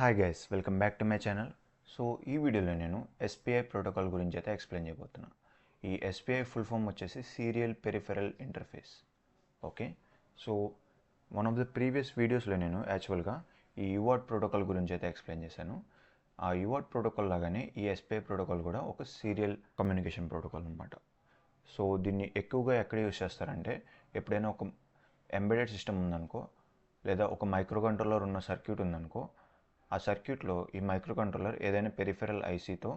Hi guys, welcome back to my channel. So ఈ వీడియోలో నేను ఎస్పిఐ ప్రోటోకాల్ గురించి అయితే ఎక్స్ప్లెయిన్ చేయబోతున్నా. ఈ ఎస్పిఐ ఫుల్ ఫామ్ వచ్చేసి serial peripheral interface. Okay, so one of the previous వీడియోస్లో నేను యాక్చువల్గా ఈ యువార్ట్ ప్రోటోకాల్ గురించి అయితే ఎక్స్ప్లెయిన్ చేశాను. ఆ యువార్ట్ ప్రోటోకాల్ లాగానే ఈ ఎస్పిఐ ప్రోటోకాల్ కూడా ఒక సీరియల్ కమ్యూనికేషన్ ప్రోటోకాల్ అనమాట. సో దీన్ని ఎక్కువగా ఎక్కడ యూస్ చేస్తారంటే, ఎప్పుడైనా ఒక ఎంబెడెడ్ సిస్టమ్ ఉందనుకో, లేదా ఒక మైక్రో కంట్రోలర్ ఉన్న సర్క్యూట్ ఉందనుకో, ఆ సర్క్యూట్లో ఈ మైక్రో కంట్రోలర్ ఏదైనా పెరిఫెరల్ ఐసీతో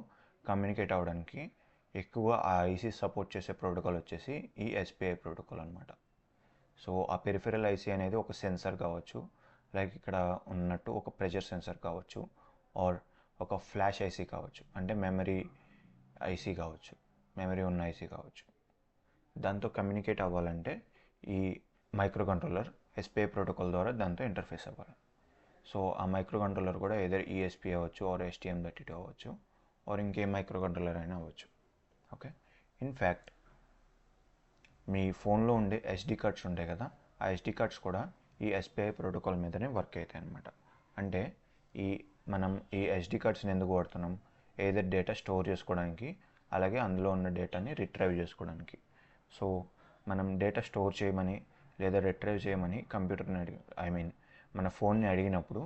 కమ్యూనికేట్ అవ్వడానికి ఎక్కువ ఆ ఐసీ సపోర్ట్ చేసే ప్రోటోకాల్ వచ్చేసి ఈ ఎస్పిఐ ప్రోటోకాల్ అనమాట. సో ఆ పెరిఫెరల్ ఐసీ అనేది ఒక సెన్సార్ కావచ్చు, లైక్ ఇక్కడ ఉన్నట్టు ఒక ప్రెషర్ సెన్సార్ కావచ్చు, ఆర్ ఒక ఫ్లాష్ ఐసీ కావచ్చు, అంటే మెమరీ ఐసీ కావచ్చు, మెమరీ ఉన్న ఐసీ కావచ్చు. దాంతో కమ్యూనికేట్ అవ్వాలంటే ఈ మైక్రో కంట్రోలర్ ఎస్పిఐ ప్రోటోకాల్ ద్వారా దాంతో ఇంటర్ఫేస్ అవ్వాలి. సో ఆ మైక్రో కంట్రోలర్ కూడా ఏదర్ ఈఎస్పీ అవ్వచ్చు, ఆర్ STM32 అవ్వచ్చు, ఆర్ ఇంకే మైక్రో కంట్రోలర్ అయినా అవ్వచ్చు. ఓకే, ఇన్ఫ్యాక్ట్ మీ ఫోన్లో ఉండే SD కార్డ్స్ ఉంటాయి కదా, ఆ SD కార్డ్స్ కూడా ఈ ఎస్పిఐ ప్రోటోకాల్ మీదనే వర్క్ అవుతాయి అన్నమాట. అంటే మనం ఈ SD కార్డ్స్ని ఎందుకు వాడుతున్నాం? ఏదర్ డేటా స్టోర్ చేసుకోవడానికి, అలాగే అందులో ఉన్న డేటాని రిట్రైవ్ చేసుకోవడానికి. సో మనం డేటా స్టోర్ చేయమని లేదా రిట్రైవ్ చేయమని కంప్యూటర్ని మన ఫోన్ని అడిగినప్పుడు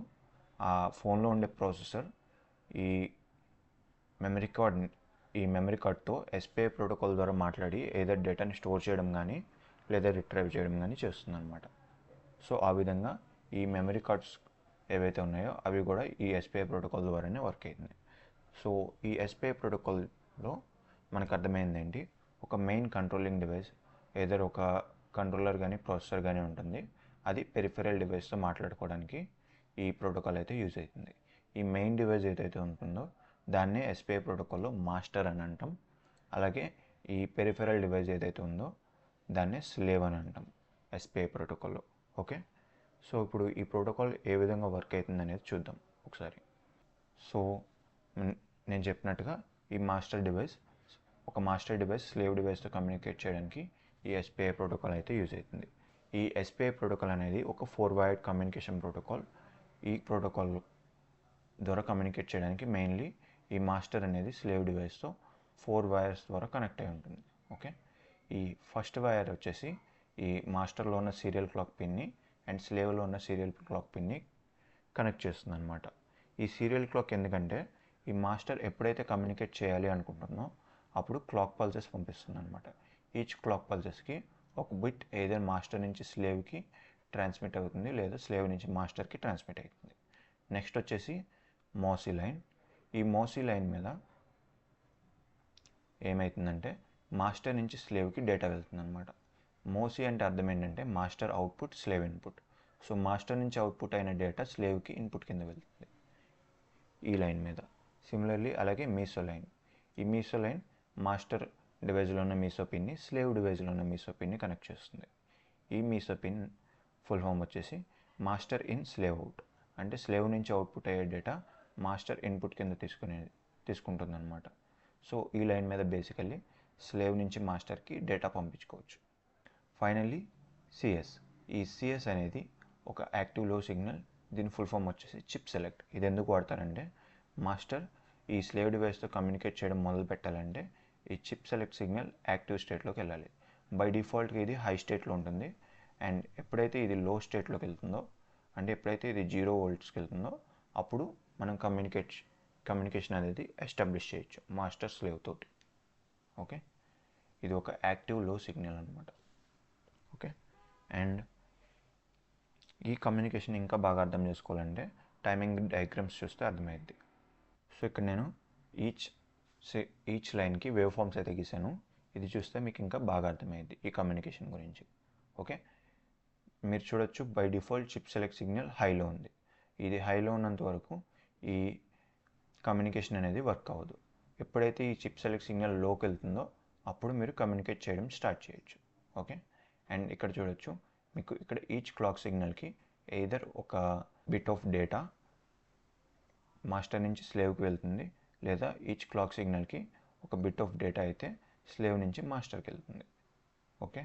ఆ ఫోన్లో ఉండే ప్రాసెసర్ ఈ మెమరీ కార్డ్తో ఎస్పిఐ ప్రోటోకాల్ ద్వారా మాట్లాడి ఏదో డేటాని స్టోర్ చేయడం కానీ లేదా రిట్రైవ్ చేయడం కానీ చేస్తుంది అనమాట. సో ఆ విధంగా ఈ మెమరీ కార్డ్స్ ఏవైతే ఉన్నాయో అవి కూడా ఈ ఎస్పిఐ ప్రోటోకాల్ ద్వారానే వర్క్ అవుతుంది. సో ఈ ఎస్పిఐ ప్రోటోకాల్లో మనకు అర్థమైంది ఏంటి, ఒక మెయిన్ కంట్రోలింగ్ డివైస్, ఏదర్ ఒక కంట్రోలర్ కానీ ప్రాసెసర్ కానీ ఉంటుంది. అది పెరిఫెరల్ డివైస్తో మాట్లాడుకోవడానికి ఈ ప్రోటోకాల్ అయితే యూజ్ అవుతుంది. ఈ మెయిన్ డివైస్ ఏదైతే ఉంటుందో దాన్నే ఎస్పిఐ ప్రోటోకాల్లో మాస్టర్ అని అంటాం. అలాగే ఈ పెరిఫెరల్ డివైస్ ఏదైతే ఉందో దాన్నే స్లేవ్ అని అంటాం ఎస్పిఐ ప్రోటోకాల్లో. ఓకే, సో ఇప్పుడు ఈ ప్రోటోకాల్ ఏ విధంగా వర్క్ అవుతుంది అనేది చూద్దాం ఒకసారి. సో నేను చెప్పినట్టుగా ఈ మాస్టర్ డివైస్ స్లేవ్ డివైస్తో కమ్యూనికేట్ చేయడానికి ఈ ఎస్పిఐ ప్రోటోకాల్ అయితే యూజ్ అవుతుంది. ఈ ఎస్పిఐ ప్రోటోకాల్ అనేది ఒక 4 వైర్డ్ కమ్యూనికేషన్ ప్రోటోకాల్. ఈ ప్రోటోకాల్ ద్వారా కమ్యూనికేట్ చేయడానికి మెయిన్లీ ఈ మాస్టర్ అనేది స్లేవ్ డివైస్తో 4 వైర్స్ ద్వారా కనెక్ట్ అయి ఉంటుంది. ఓకే, ఈ ఫస్ట్ వైర్ వచ్చేసి ఈ మాస్టర్లో ఉన్న సీరియల్ క్లాక్ పిన్ని అండ్ స్లేవ్లో ఉన్న సీరియల్ క్లాక్ పిన్ని కనెక్ట్ చేస్తుంది అనమాట. ఈ సీరియల్ క్లాక్ ఎందుకంటే ఈ మాస్టర్ ఎప్పుడైతే కమ్యూనికేట్ చేయాలి అనుకుంటుందో అప్పుడు క్లాక్ పల్సెస్ పంపిస్తుంది అనమాట. ఈచ్ క్లాక్ పల్సెస్కి ఒక బిట్ ఏదైనా మాస్టర్ నుంచి స్లేవ్కి ట్రాన్స్మిట్ అవుతుంది, లేదా స్లేవ్ నుంచి మాస్టర్కి ట్రాన్స్మిట్ అవుతుంది. నెక్స్ట్ వచ్చేసి మోసీ లైన్. ఈ మోసీ లైన్ మీద ఏమవుతుందంటే మాస్టర్ నుంచి స్లేవ్కి డేటా వెళ్తుంది అనమాట. మోసీ అంటే అర్థం ఏంటంటే master output, slave input. So master నుంచి అవుట్పుట్ అయిన డేటా స్లేవ్కి ఇన్పుట్ కింద వెళ్తుంది ఈ లైన్ మీద. సిమిలర్లీ అలాగే మీసో లైన్. ఈ మీసో లైన్ మాస్టర్ డివైజ్లో ఉన్న మీసో పిన్ని స్లేవ్ డివైజ్లో ఉన్న మీసో పిన్ని కనెక్ట్ చేస్తుంది. ఈ మీసో పిన్ ఫుల్ ఫామ్ వచ్చేసి మాస్టర్ ఇన్ స్లేవ్ అవుట్. అంటే స్లేవ్ నుంచి అవుట్పుట్ అయ్యే డేటా మాస్టర్ ఇన్పుట్ కింద తీసుకుంటుంది అనమాట. సో ఈ లైన్ మీద బేసికల్లీ స్లేవ్ నుంచి మాస్టర్కి డేటా పంపించుకోవచ్చు. Finally CS. ఈ సిఎస్ అనేది ఒక యాక్టివ్ లో సిగ్నల్. దీని ఫుల్ ఫామ్ వచ్చేసి చిప్ సెలెక్ట్. ఇది ఎందుకు వాడతారంటే మాస్టర్ ఈ స్లేవ్ డివైస్తో కమ్యూనికేట్ చేయడం మొదలు పెట్టాలంటే ఈ చిప్ సెలెక్ట్ సిగ్నల్ యాక్టివ్ స్టేట్లోకి వెళ్ళాలి. బై డిఫాల్ట్గా ఇది హై స్టేట్లో ఉంటుంది. అండ్ ఎప్పుడైతే ఇది లో స్టేట్లోకి వెళ్తుందో, అంటే ఎప్పుడైతే ఇది 0 voltsకి వెళ్తుందో అప్పుడు మనం కమ్యూనికేషన్ అనేది ఎస్టాబ్లిష్ చేయొచ్చు మాస్టర్ స్లేవ్ తోటి. ఓకే, ఇది ఒక యాక్టివ్ లో సిగ్నల్ అనమాట. ఓకే, అండ్ ఈ కమ్యూనికేషన్ ఇంకా బాగా అర్థం చేసుకోవాలంటే టైమింగ్ డయాగ్రామ్స్ చూస్తే అర్థమైద్ది. సో ఇక్కడ నేను ఈచ్ లైన్కి వేవ్ ఫామ్స్ అయితే గీసాను. ఇది చూస్తే మీకు ఇంకా బాగా అర్థమైంది ఈ కమ్యూనికేషన్ గురించి. ఓకే, మీరు చూడొచ్చు by default chip select signal హైలో ఉంది. ఇది హైలో ఉన్నంత వరకు ఈ కమ్యూనికేషన్ అనేది వర్క్ అవ్వదు. ఎప్పుడైతే ఈ చిప్ సెలెక్ట్ సిగ్నల్ లోకి వెళ్తుందో అప్పుడు మీరు కమ్యూనికేట్ చేయడం స్టార్ట్ చేయొచ్చు. ఓకే, అండ్ ఇక్కడ చూడొచ్చు మీకు ఇక్కడ ఈచ్ క్లాక్ సిగ్నల్కి ఎయిదర్ ఒక బిట్ ఆఫ్ డేటా మాస్టర్ నుంచి స్లేవ్కి వెళ్తుంది, లేదా ఈచ్ క్లాక్ సిగ్నల్కి ఒక బిట్ ఆఫ్ డేటా అయితే స్లేవ్ నుంచి మాస్టర్కి వెళ్తుంది. ఓకే,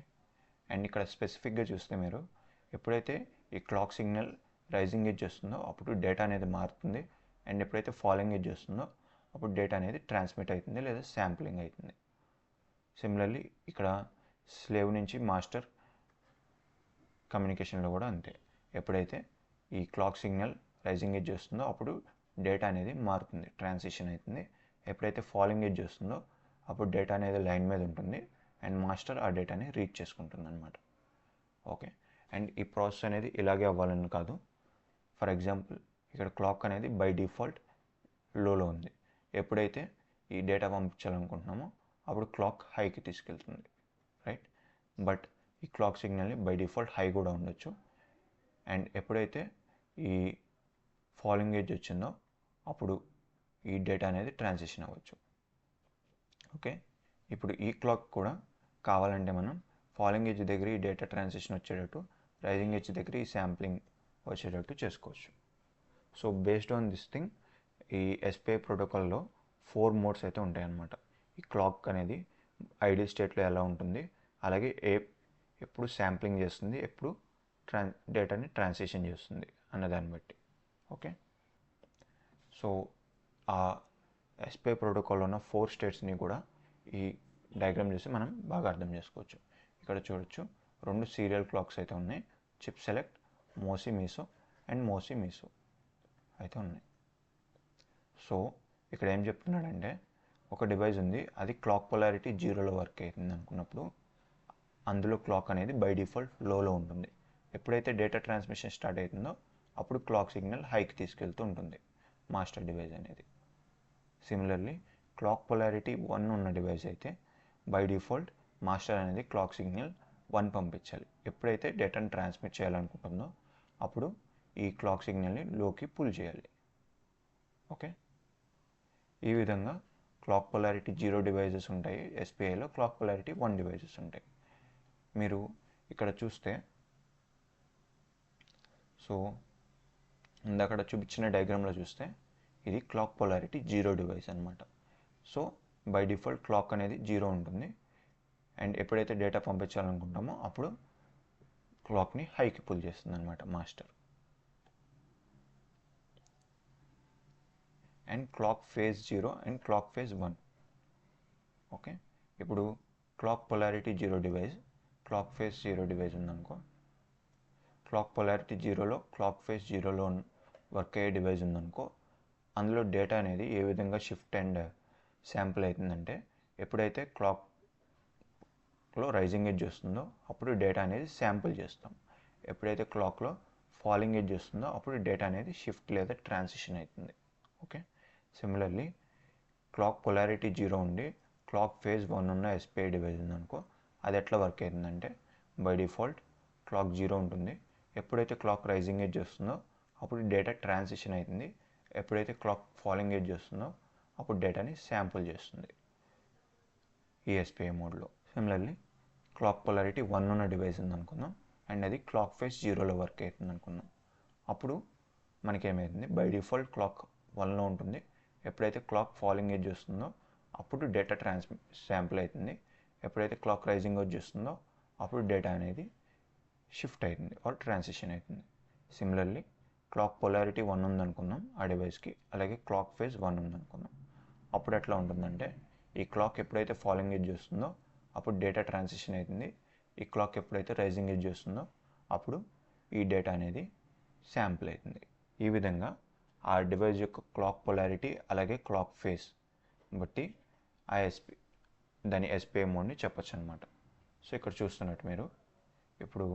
అండ్ ఇక్కడ స్పెసిఫిక్గా చూస్తే మీరు ఎప్పుడైతే ఈ క్లాక్ సిగ్నల్ రైజింగ్ ఎడ్జ్ వస్తుందో అప్పుడు డేటా అనేది మారుతుంది. అండ్ ఎప్పుడైతే ఫాలోయింగ్ ఎడ్జ్ వస్తుందో అప్పుడు డేటా అనేది ట్రాన్స్మిట్ అవుతుంది లేదా శాంప్లింగ్ అవుతుంది. సిమిలర్లీ ఇక్కడ స్లేవ్ నుంచి మాస్టర్ కమ్యూనికేషన్లో కూడా అంతే. ఎప్పుడైతే ఈ క్లాక్ సిగ్నల్ రైజింగ్ ఎడ్జ్ వస్తుందో అప్పుడు డేటా అనేది మారుతుంది, ట్రాన్సిషన్ అవుతుంది. ఎప్పుడైతే ఫాలోయింగ్ ఎడ్జ్ వస్తుందో అప్పుడు డేటా అనేది లైన్ మీద ఉంటుంది అండ్ మాస్టర్ ఆ డేటాని రీడ్ చేసుకుంటుంది అనమాట. ఓకే, అండ్ ఈ ప్రాసెస్ అనేది ఇలాగే అవ్వాలని కాదు. ఫర్ ఎగ్జాంపుల్ ఇక్కడ క్లాక్ అనేది బై డిఫాల్ట్ లోలో ఉంది. ఎప్పుడైతే ఈ డేటా పంపించాలనుకుంటున్నామో అప్పుడు క్లాక్ హైకి తీసుకెళ్తుంది, రైట్? బట్ ఈ క్లాక్ సిగ్నల్ని బై డిఫాల్ట్ హై కూడా ఉండొచ్చు. అండ్ ఎప్పుడైతే ఈ ఫాలోయింగ్ ఎడ్జ్ వచ్చిందో అప్పుడు ఈ డేటా అనేది ట్రాన్సిషన్ అవ్వచ్చు. ఓకే, ఇప్పుడు ఈ క్లాక్ కూడా కావాలంటే మనం ఫాలోయింగ్ ఎడ్జ్ దగ్గర ఈ డేటా ట్రాన్సిషన్ వచ్చేటట్టు, రైజింగ్ ఎడ్జ్ దగ్గర ఈ శాంప్లింగ్ వచ్చేటట్టు చేసుకోవచ్చు. So based on this thing ఈ ఎస్పిఐ ప్రోటోకాల్లో 4 మోడ్స్ అయితే ఉంటాయన్నమాట. ఈ క్లాక్ అనేది ఐడియల్ స్టేట్లో ఎలా ఉంటుంది, అలాగే ఎప్పుడు శాంప్లింగ్ చేస్తుంది, ఎప్పుడు డేటాని ట్రాన్సిషన్ చేస్తుంది అన్నదాన్ని బట్టి. ఓకే, సో ఆ ఎస్పిఐ ప్రోటోకాల్లో ఉన్న 4 స్టేట్స్ని కూడా ఈ డయాగ్రామ్ చూసి మనం బాగా అర్థం చేసుకోవచ్చు. ఇక్కడ చూడొచ్చు 2 సీరియల్ క్లాక్స్ అయితే ఉన్నాయి. చిప్ సెలెక్ట్, మోసీ మీసో అండ్ మోసీ మీసో అయితే ఉన్నాయి. సో ఇక్కడ ఏం చెప్తున్నాడంటే ఒక డివైస్ ఉంది, అది క్లాక్ పొలారిటీ 0లో వర్క్ అవుతుంది అనుకున్నప్పుడు అందులో క్లాక్ అనేది బై డిఫాల్ట్ లోలో ఉంటుంది. ఎప్పుడైతే డేటా ట్రాన్స్మిషన్ స్టార్ట్ అవుతుందో అప్పుడు క్లాక్ సిగ్నల్ హైకి తీసుకెళ్తూ ఉంటుంది మాస్టర్ డివైస్ అనేది. సిమిలర్లీ క్లాక్ పొలారిటీ 1 ఉన్న డివైస్ అయితే బై డిఫాల్ట్ మాస్టర్ అనేది క్లాక్ సిగ్నల్ 1 పంపించాలి. ఎప్పుడైతే డేటాను ట్రాన్స్మిట్ చేయాలనుకుంటుందో అప్పుడు ఈ క్లాక్ సిగ్నల్ని లోకి పుల్ చేయాలి. ఓకే, ఈ విధంగా క్లాక్ పొలారిటీ 0 డివైజెస్ ఉంటాయి ఎస్పిఐలో, క్లాక్ పొలారిటీ 1 డివైజెస్ ఉంటాయి. మీరు ఇక్కడ చూస్తే సో ఇందాక చూపించిన డయాగ్రామ్లో చూస్తే ఇది క్లాక్ పొలారిటీ 0 డివైస్ అనమాట. సో బై డిఫాల్ట్ క్లాక్ అనేది 0 ఉంటుంది అండ్ ఎప్పుడైతే డేటా పంపించాలనుకుంటామో అప్పుడు క్లాక్ని హైకి పుల్ చేస్తుంది అనమాట master. And clock phase 0 and clock phase 1. Okay, ఇప్పుడు clock polarity 0 device, clock phase 0 device ఉందనుకో, క్లాక్ పొలారిటీ 0లో క్లాక్ ఫేజ్ 0లో వర్క్ అయ్యే డివైస్ ఉందనుకో, అందులో డేటా అనేది ఏ విధంగా షిఫ్ట్ అండ్ శాంపుల్ అవుతుందంటే ఎప్పుడైతే క్లాక్లో రైజింగ్ ఎడ్జ్ వస్తుందో అప్పుడు డేటా అనేది శాంపుల్ చేస్తాం. ఎప్పుడైతే క్లాక్లో ఫాలింగ్ ఎడ్జ్ వస్తుందో అప్పుడు డేటా అనేది షిఫ్ట్ లేదా ట్రాన్సిషన్ అవుతుంది. ఓకే, సిమిలర్లీ క్లాక్ పొలారిటీ 0 ఉండి క్లాక్ ఫేజ్ 1 ఉన్న ఎస్పిఐ డివైస్ ఉందనుకో, అది ఎట్లా వర్క్ అవుతుందంటే బై డిఫాల్ట్ క్లాక్ 0 ఉంటుంది. ఎప్పుడైతే క్లాక్ రైజింగ్ ఎడ్జ్ వస్తుందో అప్పుడు డేటా ట్రాన్సిషన్ అవుతుంది. ఎప్పుడైతే క్లాక్ ఫాలింగ్ ఎడ్జ్ వస్తుందో అప్పుడు డేటాని శాంపుల్ చేస్తుంది ఈ ఎస్పిఐ మోడ్లో. సిమిలర్లీ క్లాక్ పొలారిటీ 1 ఉన్న డివైస్ ఉందనుకుందాం అండ్ అది క్లాక్ ఫేజ్ 0లో వర్క్ అవుతుంది అనుకుందాం. అప్పుడు మనకేమవుతుంది, బై డిఫాల్ట్ క్లాక్ 1లో ఉంటుంది. ఎప్పుడైతే క్లాక్ ఫాలింగ్ ఎడ్జ్ వస్తుందో అప్పుడు డేటా శాంపుల్ అవుతుంది. ఎప్పుడైతే క్లాక్ రైజింగ్ ఎడ్జ్ వస్తుందో అప్పుడు డేటా అనేది షిఫ్ట్ అవుతుంది ఆర్ ట్రాన్సిషన్ అవుతుంది. సిమిలర్లీ క్లాక్ పొలారిటీ 1 ఉందనుకుందాం ఆ డివైస్కి, అలాగే క్లాక్ ఫేజ్ 1 ఉందనుకుందాం. అప్పుడు ఎట్లా ఉంటుందంటే ఈ క్లాక్ ఎప్పుడైతే ఫాలోయింగ్ ఎడ్జ్ వస్తుందో అప్పుడు డేటా ట్రాన్సిషన్ అవుతుంది. ఈ క్లాక్ ఎప్పుడైతే రైజింగ్ ఎడ్జ్ వస్తుందో అప్పుడు ఈ డేటా అనేది శాంపుల్ అవుతుంది. ఈ విధంగా ఆ డివైస్ యొక్క క్లాక్ పొలారిటీ అలాగే క్లాక్ ఫేజ్ బట్టి ఆ దాని ఎస్పిఐ మోడ్ని చెప్పచ్చు అనమాట. సో ఇక్కడ చూస్తున్నట్టు మీరు ఇప్పుడు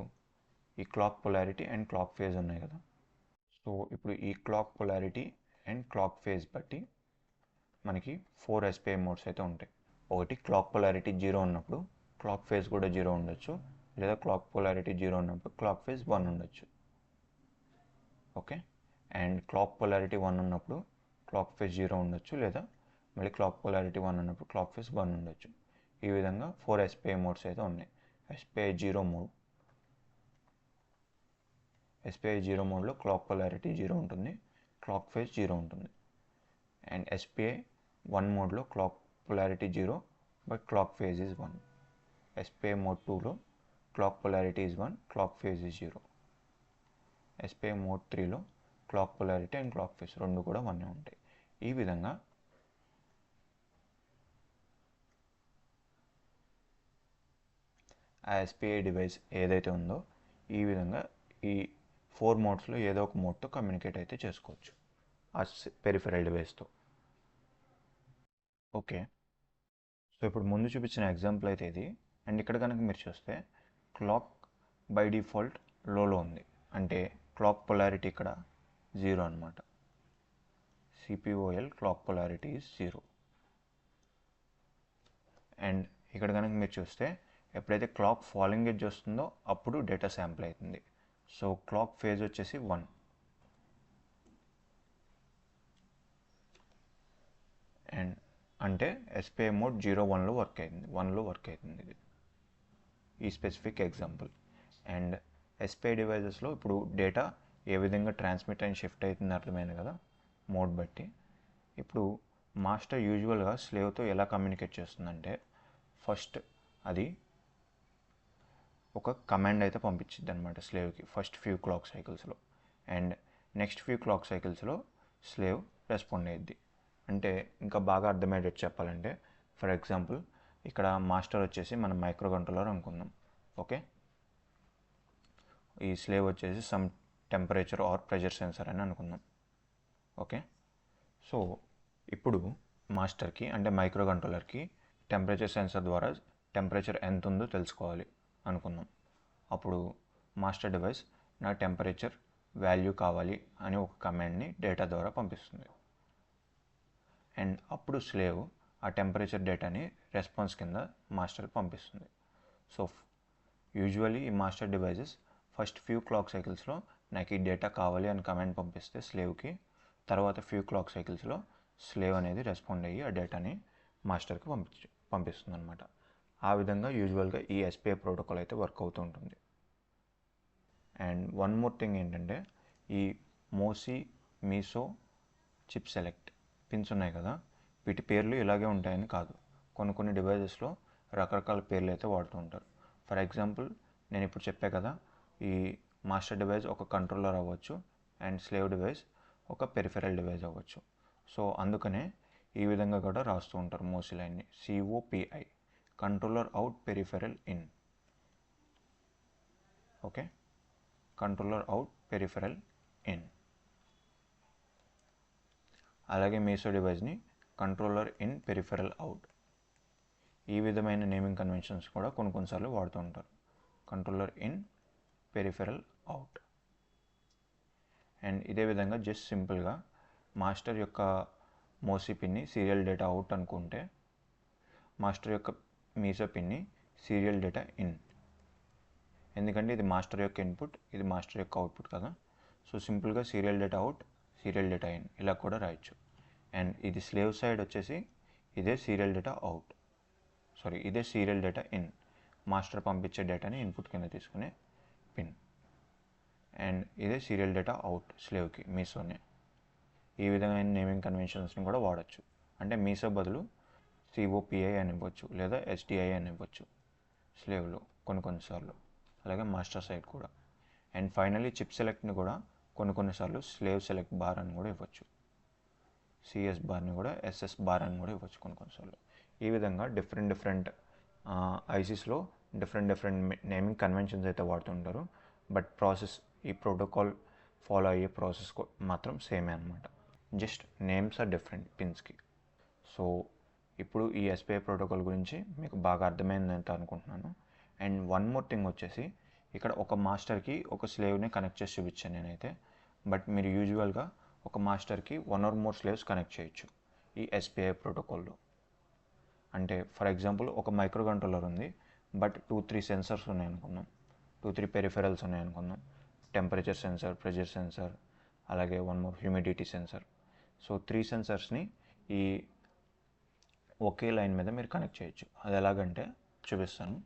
ఈ clock polarity and clock phase ఉన్నాయి కదా. సో ఇప్పుడు ఈ clock polarity and clock phase బట్టి మనకి 4 ఎస్పిఐ మోడ్స్ అయితే ఉంటాయి. ఒకటి క్లాక్ పొలారిటీ 0 ఉన్నప్పుడు క్లాక్ ఫేజ్ కూడా 0 ఉండొచ్చు, లేదా క్లాక్ పొలారిటీ 0 ఉన్నప్పుడు క్లాక్ ఫేజ్ 1 ఉండొచ్చు. ఓకే, అండ్ క్లాక్ పొలారిటీ 1 ఉన్నప్పుడు క్లాక్ ఫేజ్ 0 ఉండొచ్చు, లేదా మళ్ళీ క్లాక్ పొలారిటీ 1 ఉన్నప్పుడు క్లాక్ ఫేజ్ 1 ఉండొచ్చు. ఈ విధంగా 4 ఎస్పిఐ మోడ్స్ అయితే ఉన్నాయి. ఎస్పిఐ 0 మోడ్, ఎస్పిఐ 0 మోడ్లో క్లాక్ పొలారిటీ 0 ఉంటుంది, క్లాక్ ఫేజ్ 0 ఉంటుంది. అండ్ ఎస్పిఐ 1 మోడ్లో clock polarity 0 but clock phase is 1. SPI mode 2లో clock polarity is 1, clock phase is 0. SPI mode 3లో clock polarity and clock phase రెండు కూడా 1 ఉంటాయి. ఈ విధంగా ఆ ఎస్పిఐ డివైస్ ఏదైతే ఉందో ఈ విధంగా ఈ 4 మోడ్స్లో ఏదో ఒక మోడ్తో కమ్యూనికేట్ అయితే చేసుకోవచ్చు ఆ పెరిఫెరల్ డివైస్తో. ఓకే, సో ఇప్పుడు ముందు చూపించిన ఎగ్జాంపుల్ అయితే ఇది. అండ్ ఇక్కడ కనుక మీరు చూస్తే క్లాక్ బై డిఫాల్ట్ లోలో ఉంది, అంటే క్లాక్ పొలారిటీ ఇక్కడ 0 అనమాట. సిపిఓఎల్ క్లాక్ పొలారిటీ ఈజ్ 0. అండ్ ఇక్కడ కనుక మీరు చూస్తే ఎప్పుడైతే క్లాక్ ఫాలోయింగ్ ఎడ్జ్ వస్తుందో అప్పుడు డేటా శాంపుల్ అవుతుంది. సో క్లాక్ ఫేజ్ వచ్చేసి 1. అండ్ అంటే ఎస్పిఐ మోడ్ 0-1లో వర్క్ అవుతుంది, 1లో వర్క్ అవుతుంది ఇది ఈ స్పెసిఫిక్ ఎగ్జాంపుల్. అండ్ ఎస్పిఐ డివైజెస్లో ఇప్పుడు డేటా ఏ విధంగా ట్రాన్స్మిట్ అండ్ షిఫ్ట్ అవుతుంది అర్థమైంది కదా మోడ్ బట్టి. ఇప్పుడు మాస్టర్ యూజువల్గా స్లేవ్తో ఎలా కమ్యూనికేట్ చేస్తుందంటే ఫస్ట్ అది ఒక కమాండ్ అయితే పంపించిద్ది అనమాట స్లేవ్కి ఫస్ట్ ఫ్యూ క్లాక్ సైకిల్స్లో. అండ్ నెక్స్ట్ ఫ్యూ క్లాక్ సైకిల్స్లో స్లేవ్ రెస్పాండ్ అయ్యిద్ది. అంటే ఇంకా బాగా అర్థమయ్యేటట్టు చెప్పాలంటే ఫర్ ఎగ్జాంపుల్ ఇక్కడ మాస్టర్ వచ్చేసి మనం మైక్రో కంట్రోలర్ అనుకుందాం. ఓకే, ఈ స్లేవ్ వచ్చేసి some temperature or pressure sensor అని అనుకుందాం. ఓకే, సో ఇప్పుడు మాస్టర్కి అంటే మైక్రో కంట్రోలర్కి టెంపరేచర్ సెన్సర్ ద్వారా టెంపరేచర్ ఎంత ఉందో తెలుసుకోవాలి అనుకుందాం. అప్పుడు మాస్టర్ డివైస్ నా టెంపరేచర్ వాల్యూ కావాలి అని ఒక కమాండ్ని డేటా ద్వారా పంపిస్తుంది. అండ్ అప్పుడు స్లేవ్ ఆ టెంపరేచర్ డేటాని రెస్పాన్స్ కింద మాస్టర్కి పంపిస్తుంది. సో యూజువల్లీ ఈ master devices first few clock సైకిల్స్లో నాకు ఈ డేటా కావాలి అని కమాండ్ పంపిస్తే స్లేవ్కి, తర్వాత ఫ్యూ క్లాక్ సైకిల్స్లో స్లేవ్ అనేది రెస్పాండ్ అయ్యి ఆ డేటాని మాస్టర్కి పంపిస్తుంది అనమాట. ఆ విధంగా యూజువల్గా ఈ ఎస్పిఐ ప్రోటోకాల్ అయితే వర్క్ అవుతూ ఉంటుంది. అండ్ వన్ మోర్ థింగ్ ఏంటంటే ఈ మోసీ, మీసో, చిప్ సెలెక్ట్ పిన్స్ ఉన్నాయి కదా, వీటి పేర్లు ఇలాగే ఉంటాయని కాదు. కొన్ని డివైజెస్లో రకరకాల పేర్లు అయితే వాడుతూ ఉంటారు. ఫర్ ఎగ్జాంపుల్ నేను ఇప్పుడు చెప్పా కదా, ఈ మాస్టర్ డివైస్ ఒక కంట్రోలర్ అవ్వచ్చు అండ్ స్లేవ్ డివైస్ ఒక పెరిఫెరల్ డివైస్ అవ్వచ్చు. సో అందుకనే ఈ విధంగా కూడా రాస్తూ ఉంటారు మోసీ లైన్ని, COPI, controller out peripheral in. Okay, controller out peripheral in. అలాగే మీసో డివైస్ని కంట్రోలర్ ఇన్ పెరిఫెరల్ అవుట్. ఈ విధమైన నేమింగ్ కన్వెన్షన్స్ కూడా కొన్నిసార్లు వాడుతూ ఉంటారు, controller in peripheral out. And ఇదే విధంగా జస్ట్ సింపుల్గా మాస్టర్ యొక్క మోసీ పిన్ని సీరియల్ డేటా అవుట్ అనుకుంటే మాస్టర్ యొక్క మీసో పిన్ని సీరియల్ డేటా ఇన్. ఎందుకంటే ఇది మాస్టర్ యొక్క ఇన్పుట్, ఇది మాస్టర్ యొక్క అవుట్పుట్ కదా. సో సింపుల్గా serial data out, serial data in ఇలా కూడా రాయొచ్చు. అండ్ ఇది స్లేవ్ సైడ్ వచ్చేసి ఇదే సీరియల్ డేటా అవుట్, ఇదే సీరియల్ డేటా ఇన్, మాస్టర్ పంపించే డేటాని ఇన్పుట్ కింద తీసుకునే పిన్. అండ్ ఇదే సీరియల్ డేటా అవుట్ స్లేవ్కి మీసోనే. ఈ విధమైన నేమింగ్ కన్వెన్షన్స్ని కూడా వాడచ్చు. అంటే మీసో బదులు COPI అని ఇవ్వచ్చు లేదా SDI అని ఇవ్వచ్చు స్లేవ్లో కొన్నిసార్లు, అలాగే మాస్టర్ సైడ్ కూడా. అండ్ ఫైనలీ చిప్ సెలెక్ట్ని కూడా కొన్నిసార్లు స్లేవ్ సెలెక్ట్ బార్ అని కూడా ఇవ్వచ్చు, CS బార్ని కూడా SS బార్ అని కూడా ఇవ్వచ్చు కొన్నిసార్లు. ఈ విధంగా డిఫరెంట్ ఐసీస్లో డిఫరెంట్ నేమింగ్ కన్వెన్షన్స్ అయితే వాడుతుంటారు. బట్ ప్రాసెస్, ఈ ప్రోటోకాల్ ఫాలో అయ్యే ప్రాసెస్ మాత్రం సేమే అనమాట, జస్ట్ నేమ్స్ ఆర్ డిఫరెంట్ పిన్స్కి. సో ఇప్పుడు ఈ SPI ప్రోటోకాల్ గురించి మీకు బాగా అర్థమైందంటే అనుకుంటున్నాను. అండ్ వన్ మోర్ థింగ్ వచ్చేసి ఇక్కడ ఒక మాస్టర్కి ఒక స్లేవ్ని కనెక్ట్ చేసి చూపించాను నేనైతే. బట్ మీరు యూజువల్గా ఒక మాస్టర్కి 1 or more స్లేవ్స్ కనెక్ట్ చేయొచ్చు ఈ SPI ప్రోటోకాల్లో. అంటే ఫర్ ఎగ్జాంపుల్ ఒక మైక్రో కంట్రోలర్ ఉంది, బట్ 2-3 సెన్సర్స్ ఉన్నాయనుకుందాం, 2-3 పెరిఫెరల్స్ ఉన్నాయనుకుందాం. టెంపరేచర్ సెన్సర్, ప్రెషర్ సెన్సర్, అలాగే 1 more హ్యూమిడిటీ సెన్సర్. సో 3 సెన్సర్స్ని ఈ ఒకే లైన్ మీద మీరు కనెక్ట్ చేయొచ్చు. అది ఎలాగంటే చూపిస్తాను.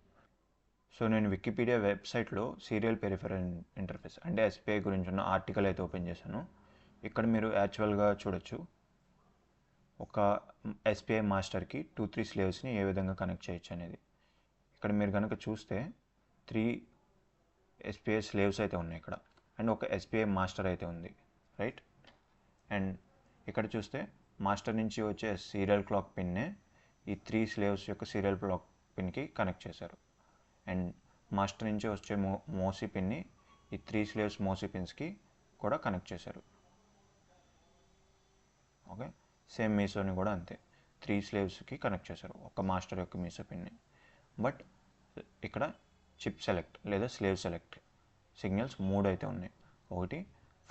సో నేను వికీపీడియా వెబ్సైట్లో సీరియల్ పెరిఫెరల్ ఇంటర్ఫేస్ అంటే SPI గురించి ఉన్న ఆర్టికల్ అయితే ఓపెన్ చేశాను. ఇక్కడ మీరు యాక్చువల్గా చూడొచ్చు ఒక SPI మాస్టర్కి 2-3 స్లేవ్స్ని ఏ విధంగా కనెక్ట్ చేయొచ్చు అనేది. ఇక్కడ మీరు కనుక చూస్తే 3 SPI స్లేవ్స్ అయితే ఉన్నాయి ఇక్కడ. అండ్ ఒక ఎస్పిఐ మాస్టర్ అయితే ఉంది, రైట్. అండ్ ఇక్కడ చూస్తే మాస్టర్ నుంచి వచ్చే సీరియల్ క్లాక్ పిన్నే ఈ 3 స్లేవ్స్ యొక్క సీరియల్ క్లాక్ పిన్కి కనెక్ట్ చేశారు. అండ్ మాస్టర్ నుంచి వచ్చే మోసీ పిన్ని ఈ 3 స్లేవ్స్ మోసీ పిన్స్కి కూడా కనెక్ట్ చేశారు. ఓకే, సేమ్ మీసోని కూడా అంతే 3 స్లేవ్స్కి కనెక్ట్ చేశారు ఒక మాస్టర్ యొక్క మీసో పిన్ని. బట్ ఇక్కడ చిప్ సెలెక్ట్ లేదా స్లేవ్ సెలెక్ట్ సిగ్నల్స్ 3 అయితే ఉన్నాయి. ఒకటి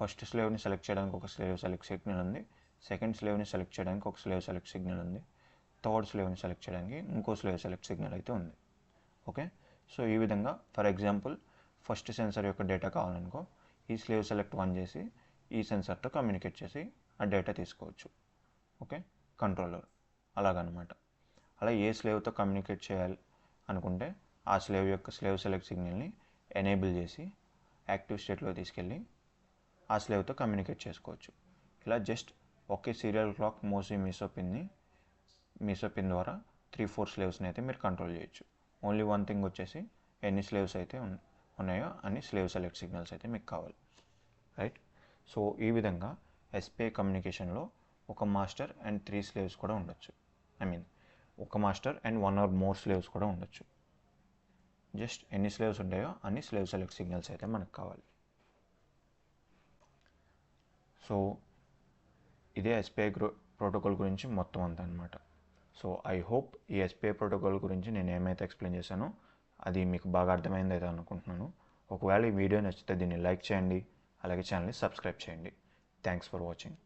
ఫస్ట్ స్లేవ్ని సెలెక్ట్ చేయడానికి ఒక స్లేవ్ సెలెక్ట్ సిగ్నల్ ఉంది, సెకండ్ స్లేవ్ని సెలెక్ట్ చేయడానికి ఒక స్లేవ్ సెలెక్ట్ సిగ్నల్ ఉంది, థర్డ్ స్లేవ్ని సెలెక్ట్ చేయడానికి ఇంకో స్లేవ్ సెలెక్ట్ సిగ్నల్ అయితే ఉంది. ఓకే, సో ఈ విధంగా ఫర్ ఎగ్జాంపుల్ ఫస్ట్ సెన్సర్ యొక్క డేటా కావాలనుకో ఈ స్లేవ్ సెలెక్ట్ 1 చేసి ఈ సెన్సర్తో కమ్యూనికేట్ చేసి ఆ డేటా తీసుకోవచ్చు. ఓకే, కంట్రోలర్ అలాగనమాట. అలా ఏ స్లేవ్తో కమ్యూనికేట్ చేయాలి అనుకుంటే ఆ స్లేవ్ యొక్క స్లేవ్ సెలెక్ట్ సిగ్నల్ని ఎనేబుల్ చేసి యాక్టివ్ స్టేట్లో తీసుకెళ్ళి ఆ స్లేవ్తో కమ్యూనికేట్ చేసుకోవచ్చు. ఇలా జస్ట్ ఒకే సీరియల్ క్లాక్ మీసో పిన్ ద్వారా 3-4 స్లేవ్స్ని అయితే మీరు కంట్రోల్ చేయొచ్చు. ఓన్లీ వన్ థింగ్ వచ్చేసి ఎన్ని స్లేవ్స్ అయితే ఉన్నాయో అన్ని స్లేవ్ సెలెక్ట్ సిగ్నల్స్ అయితే మీకు కావాలి, రైట్. సో ఈ విధంగా ఎస్పిఐ కమ్యూనికేషన్లో ఒక మాస్టర్ అండ్ 3 స్లేవ్స్ కూడా ఉండొచ్చు. ఒక master and 1 or more slaves కూడా ఉండొచ్చు. జస్ట్ ఎన్ని స్లేవ్స్ ఉంటాయో అన్ని స్లేవ్ సెలెక్ట్ సిగ్నల్స్ అయితే మనకు కావాలి. సో ఇదే ఎస్పిఐ ప్రోటోకాల్ గురించి మొత్తం అంతా అనమాట. సో ఐ హోప్ ఈ ఎస్పిఐ ప్రోటోకాల్ గురించి నేను ఏమైతే ఎక్స్ప్లెయిన్ చేశానో అది మీకు బాగా అర్థమైంది అయితే అనుకుంటున్నాను. ఒకవేళ ఈ వీడియో నచ్చితే దీన్ని లైక్ చేయండి, అలాగే ఛానల్ని సబ్స్క్రైబ్ చేయండి. Thanks for watching.